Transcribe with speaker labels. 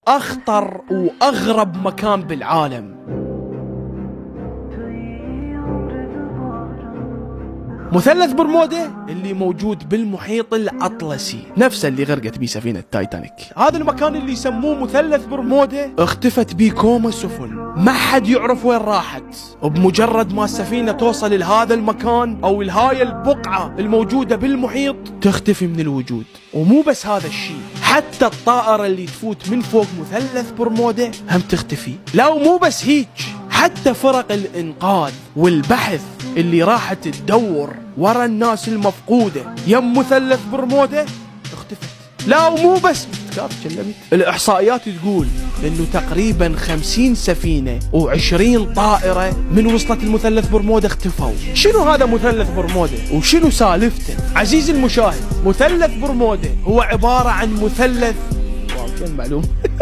Speaker 1: أخطر وأغرب مكان بالعالم. مثلث برمودا اللي موجود بالمحيط الأطلسي، نفسه اللي غرقت بيه سفينة تايتانيك. هذا المكان اللي يسموه مثلث برمودا اختفت بيه كوم السفن، ما حد يعرف وين راحت. وبمجرد ما السفينة توصل لهذا المكان أو لهاي البقعة الموجودة بالمحيط تختفي من الوجود. ومو بس هذا الشيء، حتى الطائرة اللي تفوت من فوق مثلث برمودا هم تختفي. لا ومو بس هيك، حتى فرق الإنقاذ والبحث اللي راحت تدور ورا الناس المفقودة يم مثلث برمودا اختفت. لا ومو بس الإحصائيات تقول إنه تقريبا 50 سفينة و20 طائرة من وصلت المثلث برمودا اختفوا. شنو هذا مثلث برمودا وشنو سالفته؟ عزيزي المشاهد، مثلث برمودا هو عبارة عن مثلث معلوم